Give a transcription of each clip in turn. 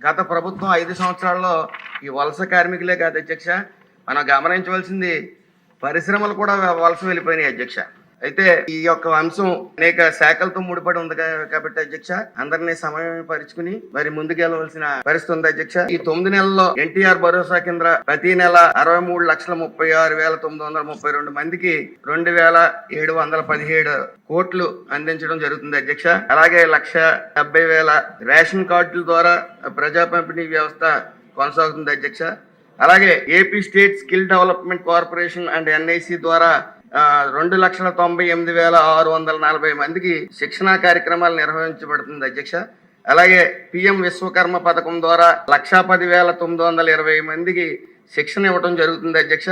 గత ప్రభుత్వం 5 సంవత్సరాల్లో ఈ వలస కార్మికులే కాదు అధ్యక్ష, మనం గమనించవలసింది పరిశ్రమలు కూడా వలస వెళ్ళిపోయినాయి అధ్యక్ష. అయితే ఈ యొక్క అంశం అనేక శాఖలతో ముడిపడి ఉంది కాబట్టి అధ్యక్ష, అందరినీ సమయపరుచుకుని మరి ముందుకెళ్లవలసిన పరిస్థితి ఉంది అధ్యక్ష. ఈ 9 నెలల్లో ఎన్టీఆర్ భరోసా కింద ప్రతి నెల 63,36,932 మందికి 2,717 కోట్లు అందించడం జరుగుతుంది అధ్యక్ష. అలాగే 1,70,000 రేషన్ కార్డుల ద్వారా ప్రజా పంపిణీ వ్యవస్థ కొనసాగుతుంది అధ్యక్ష. అలాగే AP state skill development corporation and NIC ద్వారా 2,98,640 మందికి శిక్షణా కార్యక్రమాలు నిర్వహించబడుతుంది అధ్యక్ష. అలాగే పిఎం విశ్వకర్మ పథకం ద్వారా 1,10,920 మందికి శిక్షణ ఇవ్వడం జరుగుతుంది అధ్యక్ష.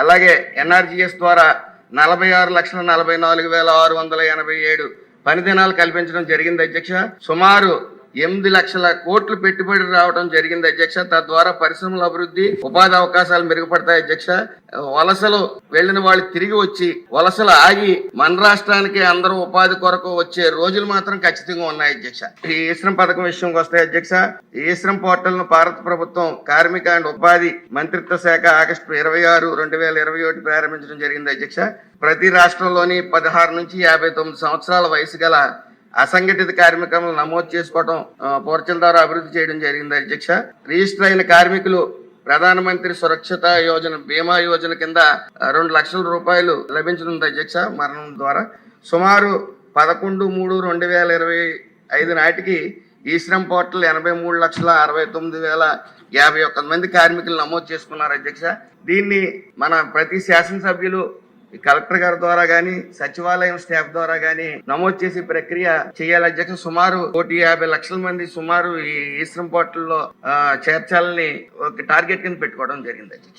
అలాగే ఎన్ఆర్జిఎస్ ద్వారా 46,44,687 పని దినాలు కల్పించడం జరిగింది అధ్యక్ష. సుమారు 8 లక్షల కోట్లు పెట్టుబడి రావడం జరిగింది అధ్యక్ష. తద్వారా పరిశ్రమల అభివృద్ధి, ఉపాధి అవకాశాలు మెరుగుపడతాయి అధ్యక్ష. వలసలు వెళ్లిన వాళ్ళు తిరిగి వచ్చి వలసలు ఆగి మన రాష్ట్రానికి అందరూ ఉపాధి కొరకు వచ్చే రోజులు మాత్రం ఖచ్చితంగా ఉన్నాయి అధ్యక్ష. ఈ ఈశ్రం పథకం విషయంకి వస్తాయి అధ్యక్ష. ఈ ఈశ్రం పోర్టల్ ను భారత ప్రభుత్వం కార్మిక అండ్ ఉపాధి మంత్రిత్వ శాఖ ఆగస్టు 26, 2021 ప్రారంభించడం జరిగింది అధ్యక్ష. ప్రతి రాష్ట్రంలోని 16 నుంచి 59 సంవత్సరాల వయసు గల అసంఘటిత కార్మికులను నమోదు చేసుకోవడం పోర్టల్ ద్వారా అభివృద్ధి చేయడం జరిగింది అధ్యక్ష. రిజిస్టర్ అయిన కార్మికులు ప్రధానమంత్రి సురక్షిత యోజన బీమా యోజన కింద 2 లక్షల రూపాయలు లభించనుంది అధ్యక్ష. మరణం ద్వారా సుమారు 11/3/2025 నాటికి ఈ శ్రమ్ పోర్టల్ 83,69,051 మంది కార్మికులు నమోదు చేసుకున్నారు అధ్యక్ష. దీన్ని మన ప్రతి శాసనసభ్యులు కలెక్టర్ గారి ద్వారా గానీ, సచివాలయం స్టాఫ్ ద్వారా గానీ నమోదు చేసి ప్రక్రియ చేయాలి అధ్యక్ష. సుమారు 1,50,00,000 మంది సుమారు ఈ ఈశ్రం పోర్టల్లో చేర్చాలని ఒక టార్గెట్ కింద పెట్టుకోవడం జరిగింది అధ్యక్ష.